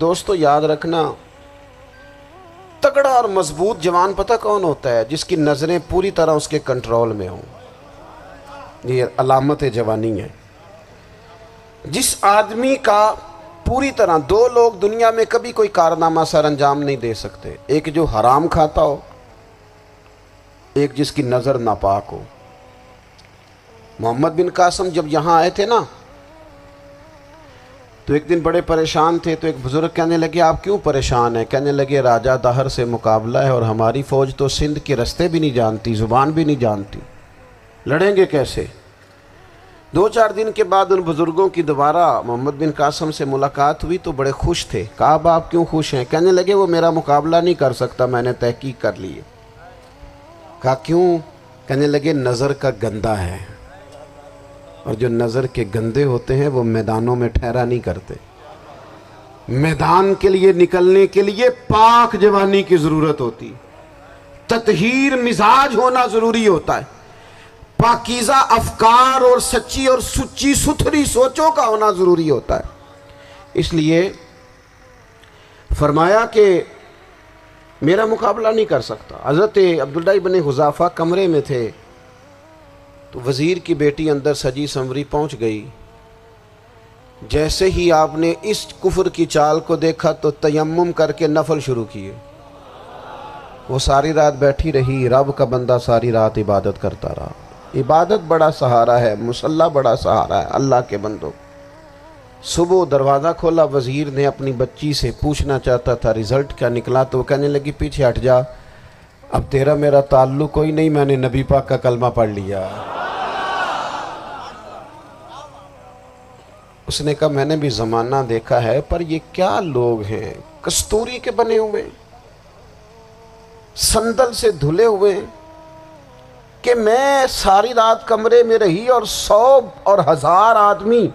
دوستو یاد رکھنا، تگڑا اور مضبوط جوان پتہ کون ہوتا ہے؟ جس کی نظریں پوری طرح اس کے کنٹرول میں ہوں۔ یہ علامت جوانی ہے۔ جس آدمی کا پوری طرح، دو لوگ دنیا میں کبھی کوئی کارنامہ سر انجام نہیں دے سکتے، ایک جو حرام کھاتا ہو، ایک جس کی نظر ناپاک ہو۔ محمد بن قاسم جب یہاں آئے تھے نا، تو ایک دن بڑے پریشان تھے، تو ایک بزرگ کہنے لگے آپ کیوں پریشان ہیں؟ کہنے لگے راجہ دہر سے مقابلہ ہے اور ہماری فوج تو سندھ کے رستے بھی نہیں جانتی، زبان بھی نہیں جانتی، لڑیں گے کیسے؟ دو چار دن کے بعد ان بزرگوں کی دوبارہ محمد بن قاسم سے ملاقات ہوئی تو بڑے خوش تھے۔ کہا اب آپ کیوں خوش ہیں؟ کہنے لگے وہ میرا مقابلہ نہیں کر سکتا، میں نے تحقیق کر لی ہے۔ کہا کیوں؟ کہنے لگے نظر کا گندہ ہے، اور جو نظر کے گندے ہوتے ہیں وہ میدانوں میں ٹھہرا نہیں کرتے۔ میدان کے لیے نکلنے کے لیے پاک جوانی کی ضرورت ہوتی، تطہیر مزاج ہونا ضروری ہوتا ہے، پاکیزہ افکار اور سچی اور سچی ستھری سوچوں کا ہونا ضروری ہوتا ہے۔ اس لیے فرمایا کہ میرا مقابلہ نہیں کر سکتا۔ حضرت عبداللہ ابن حذافہ کمرے میں تھے، تو وزیر کی بیٹی اندر سجی سنوری پہنچ گئی۔ جیسے ہی آپ نے اس کفر کی چال کو دیکھا تو تیمم کر کے نفل شروع کیے۔ وہ ساری رات بیٹھی رہی، رب کا بندہ ساری رات عبادت کرتا رہا۔ عبادت بڑا سہارا ہے، مصلی بڑا سہارا ہے اللہ کے بندوں۔ صبح دروازہ کھولا، وزیر نے اپنی بچی سے پوچھنا چاہتا تھا رزلٹ کیا نکلا، تو وہ کہنے لگی پیچھے ہٹ جا، اب تیرا میرا تعلق کوئی نہیں، میں نے نبی پاک کا کلمہ پڑھ لیا۔ اس نے کہا میں نے بھی زمانہ دیکھا ہے، پر یہ کیا لوگ ہیں، کستوری کے بنے ہوئے، سندل سے دھلے ہوئے، کہ میں ساری رات کمرے میں رہی اور 100 اور 1000 آدمی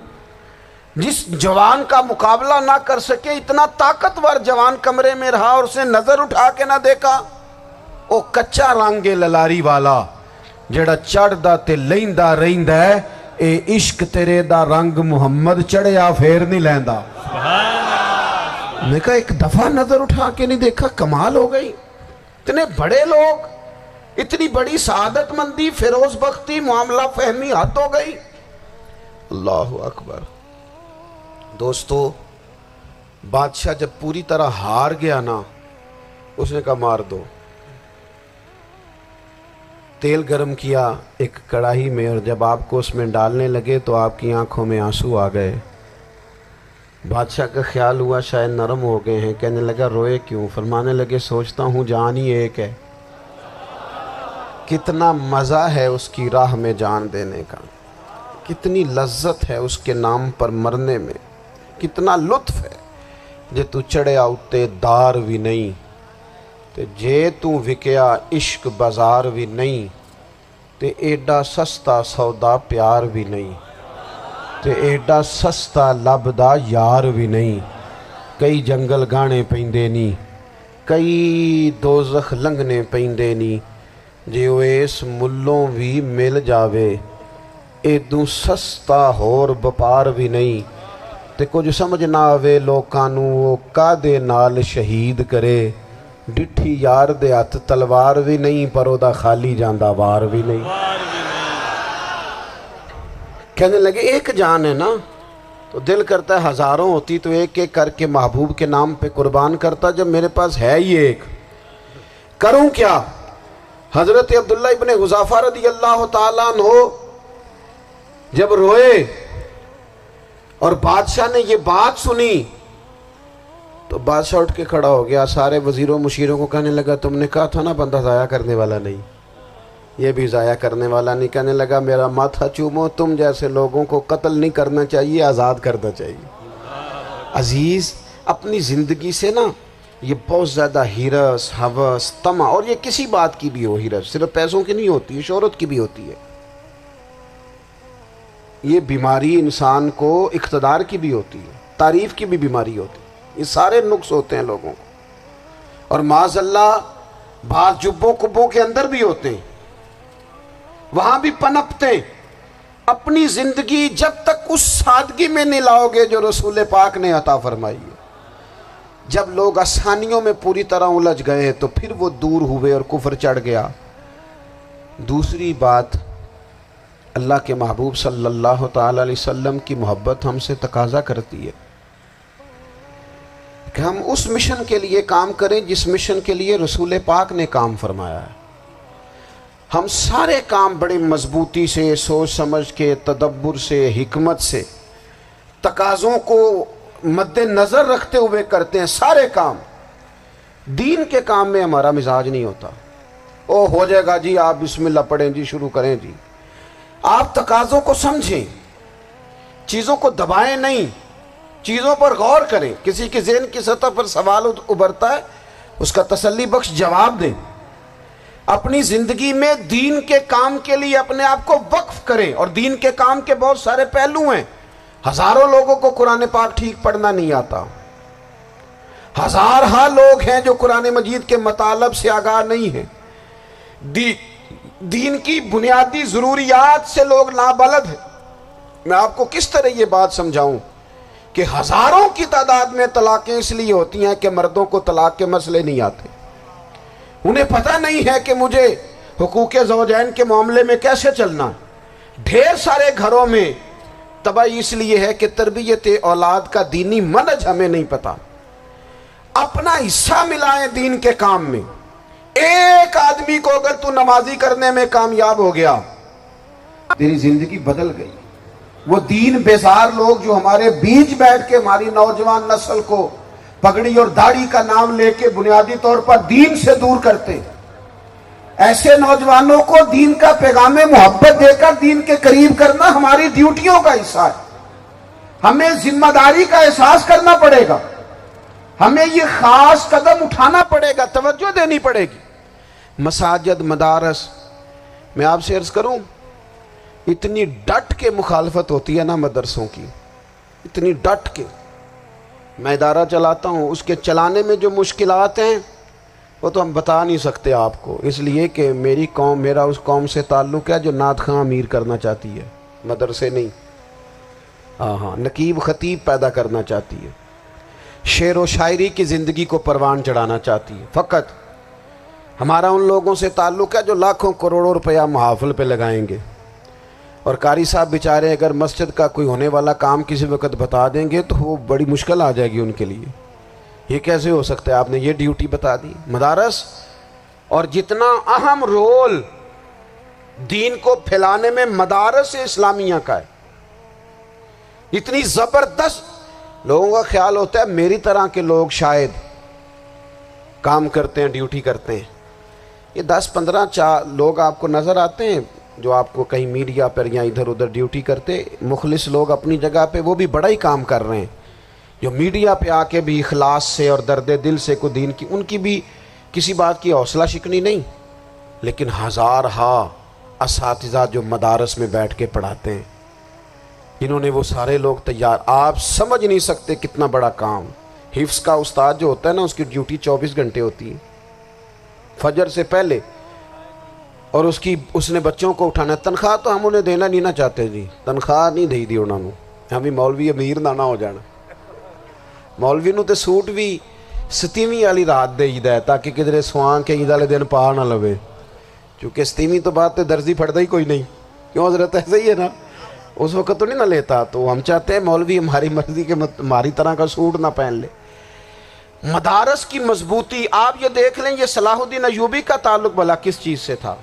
جس جوان کا مقابلہ نہ کر سکے، اتنا طاقتور جوان کمرے میں رہا اور اس نے نظر اٹھا کے نہ دیکھا۔ او کچا رنگے للاری والا جڑا چڑھدا تے لیندا رہندا ہے، اے عشق تیرے دا رنگ محمد چڑھیا پھر نہیں لیندا۔ میں کہا ایک دفعہ نظر اٹھا کے نہیں دیکھا، کمال ہو گئی۔ اتنے بڑے لوگ، اتنی بڑی سعادت مندی، فیروز بختی، معاملہ فہمی، حد ہو گئی۔ اللہ اکبر۔ دوستو بادشاہ جب پوری طرح ہار گیا نا، اس نے کہا مار دو۔ تیل گرم کیا ایک کڑاہی میں، اور جب آپ کو اس میں ڈالنے لگے تو آپ کی آنکھوں میں آنسو آ گئے۔ بادشاہ کا خیال ہوا شاید نرم ہو گئے ہیں، کہنے لگا روئے کیوں؟ فرمانے لگے سوچتا ہوں جان ہی ایک ہے، کتنا مزہ ہے اس کی راہ میں جان دینے کا، کتنی لذت ہے اس کے نام پر مرنے میں، کتنا لطف ہے۔ جے تو چڑھیا اتے دار بھی نہیں، تے جے تو وکیا عشق بازار بھی نہیں، تے ایڈا سستا سودا پیار بھی نہیں، تے ایڈا سستا لبدا یار بھی نہیں۔ کئی جنگل گانے پیندے نہیں، کئی دوزخ لنگنے پیندے نہیں، جے وہ اس ملوں بھی مل جاوے، ایدوں سستا ہور بپار بھی نہیں۔ تے کچھ سمجھ نہ آوے لوکانوں وہ کادے نال شہید کرے، ڈٹھی یار دے ہاتھ تلوار بھی نہیں، پر او دا خالی جاندہ وار بھی نہیں۔ کہنے لگے ایک جان ہے نا، تو دل کرتا ہے ہزاروں ہوتی تو ایک ایک کر کے محبوب کے نام پہ قربان کرتا، جب میرے پاس ہے ہی ایک، کروں کیا؟ حضرت عبداللہ ابن حذافہ رضی اللہ تعالیٰ عنہ جب روئے اور بادشاہ نے یہ بات سنی، تو بادشاہ اٹھ کے کھڑا ہو گیا، سارے وزیروں مشیروں کو کہنے لگا تم نے کہا تھا نا بندہ ضائع کرنے والا نہیں، یہ بھی ضائع کرنے والا نہیں۔ کہنے لگا میرا ماتھا چومو، تم جیسے لوگوں کو قتل نہیں کرنا چاہیے، آزاد کرنا چاہیے۔ عزیز اپنی زندگی سے نا یہ بہت زیادہ ہرس، ہوس، طمع، اور یہ کسی بات کی بھی ہو، ہرس صرف پیسوں کی نہیں ہوتی ہے، شہرت کی بھی ہوتی ہے، یہ بیماری انسان کو اقتدار کی بھی ہوتی ہے، تعریف کی بھی بیماری ہوتی ہے، یہ سارے نقص ہوتے ہیں لوگوں کو، اور معاذ اللہ بعض جبوں کبوں کے اندر بھی ہوتے ہیں، وہاں بھی پنپتے ہیں۔ اپنی زندگی جب تک اس سادگی میں نہیں لاؤ گے جو رسول پاک نے عطا فرمائی ہے، جب لوگ آسانیوں میں پوری طرح الجھ گئے تو پھر وہ دور ہوئے اور کفر چڑھ گیا۔ دوسری بات، اللہ کے محبوب صلی اللہ تعالی علیہ وسلم کی محبت ہم سے تقاضا کرتی ہے کہ ہم اس مشن کے لیے کام کریں جس مشن کے لیے رسول پاک نے کام فرمایا ہے۔ ہم سارے کام بڑے مضبوطی سے، سوچ سمجھ کے، تدبر سے، حکمت سے، تقاضوں کو مد نظر رکھتے ہوئے کرتے ہیں سارے کام۔ دین کے کام میں ہمارا مزاج نہیں ہوتا، او ہو جائے گا جی، آپ بسم اللہ پڑھیں جی، شروع کریں جی۔ آپ تقاضوں کو سمجھیں، چیزوں کو دبائیں نہیں، چیزوں پر غور کریں۔ کسی کے ذہن کی سطح پر سوال ابھرتا ہے، اس کا تسلی بخش جواب دیں۔ اپنی زندگی میں دین کے کام کے لیے اپنے آپ کو وقف کریں، اور دین کے کام کے بہت سارے پہلو ہیں۔ ہزاروں لوگوں کو قرآن پاک ٹھیک پڑھنا نہیں آتا، ہزارہا لوگ ہیں جو قرآن مجید کے مطالب سے آگاہ نہیں ہیں، دین کی بنیادی ضروریات سے لوگ نابلد ہیں۔ میں آپ کو کس طرح یہ بات سمجھاؤں کہ ہزاروں کی تعداد میں طلاقیں اس لیے ہوتی ہیں کہ مردوں کو طلاق کے مسئلے نہیں آتے، انہیں پتہ نہیں ہے کہ مجھے حقوق زوجین کے معاملے میں کیسے چلنا ہے۔ ڈھیر سارے گھروں میں تباہی اس لیے ہے کہ تربیت اولاد کا دینی منہج ہمیں نہیں پتا۔ اپنا حصہ ملائیں دین کے کام میں۔ ایک آدمی کو اگر تو نمازی کرنے میں کامیاب ہو گیا، تیری زندگی بدل گئی۔ وہ دین بیزار لوگ جو ہمارے بیچ بیٹھ کے ہماری نوجوان نسل کو پگڑی اور داڑھی کا نام لے کے بنیادی طور پر دین سے دور کرتے، ایسے نوجوانوں کو دین کا پیغام محبت دے کر دین کے قریب کرنا ہماری ڈیوٹیوں کا حصہ ہے۔ ہمیں ذمہ داری کا احساس کرنا پڑے گا، ہمیں یہ خاص قدم اٹھانا پڑے گا، توجہ دینی پڑے گی۔ مساجد، مدارس، میں آپ سے عرض کروں، اتنی ڈٹ کے مخالفت ہوتی ہے نا مدرسوں کی، اتنی ڈٹ کے۔ میں ادارہ چلاتا ہوں، اس کے چلانے میں جو مشکلات ہیں وہ تو ہم بتا نہیں سکتے آپ کو، اس لیے کہ میری قوم، میرا اس قوم سے تعلق ہے جو نعت خواں امیر کرنا چاہتی ہے، مدرسے نہیں۔ ہاں، نقیب خطیب پیدا کرنا چاہتی ہے، شعر و شاعری کی زندگی کو پروان چڑھانا چاہتی ہے۔ فقط ہمارا ان لوگوں سے تعلق ہے جو لاکھوں کروڑوں روپیہ محافل پہ لگائیں گے، اور قاری صاحب بیچارے اگر مسجد کا کوئی ہونے والا کام کسی وقت بتا دیں گے تو وہ بڑی مشکل آ جائے گی ان کے لیے۔ یہ کیسے ہو سکتا ہے، آپ نے یہ ڈیوٹی بتا دی؟ مدارس، اور جتنا اہم رول دین کو پھیلانے میں مدارس اسلامیہ کا ہے، اتنی زبردست۔ لوگوں کا خیال ہوتا ہے میری طرح کے لوگ شاید کام کرتے ہیں، ڈیوٹی کرتے ہیں۔ یہ 10-15 لوگ آپ کو نظر آتے ہیں جو آپ کو کہیں میڈیا پر یا ادھر ادھر ڈیوٹی کرتے، مخلص لوگ اپنی جگہ پہ، وہ بھی بڑا ہی کام کر رہے ہیں، جو میڈیا پہ آ کے بھی اخلاص سے اور درد دل سے کو دین کی، ان کی بھی کسی بات کی حوصلہ شکنی نہیں۔ لیکن ہزارہا اساتذہ جو مدارس میں بیٹھ کے پڑھاتے ہیں، انہوں نے وہ سارے لوگ تیار، آپ سمجھ نہیں سکتے کتنا بڑا کام۔ حفظ کا استاد جو ہوتا ہے نا، اس کی ڈیوٹی 24 گھنٹے ہوتی ہے، فجر سے پہلے، اور اس نے بچوں کو اٹھانا ہے۔ تنخواہ تو ہم انہیں دینا نہیں نہ چاہتے جی، تنخواہ نہیں دی انہوں نے، ہمیں مولوی امیر نہ ہو جانا۔ مولوی نو تے سوٹ بھی 27ویں والی رات دے ہے تاکہ کدھر سوان کے عید والے دن پا نہ لوے، چونکہ 27ویں تو بعد تے درزی پھڑتا ہی کوئی نہیں، کیوں حضرت؟ ایسا ہی ہے نا، اس وقت تو نہیں نہ لیتا۔ تو ہم چاہتے ہیں مولوی ہماری مرضی کے ہماری طرح کا سوٹ نہ پہن لے۔ مدارس کی مضبوطی آپ یہ دیکھ لیں، یہ صلاح الدین ایوبی کا تعلق بھلا کس چیز سے تھا؟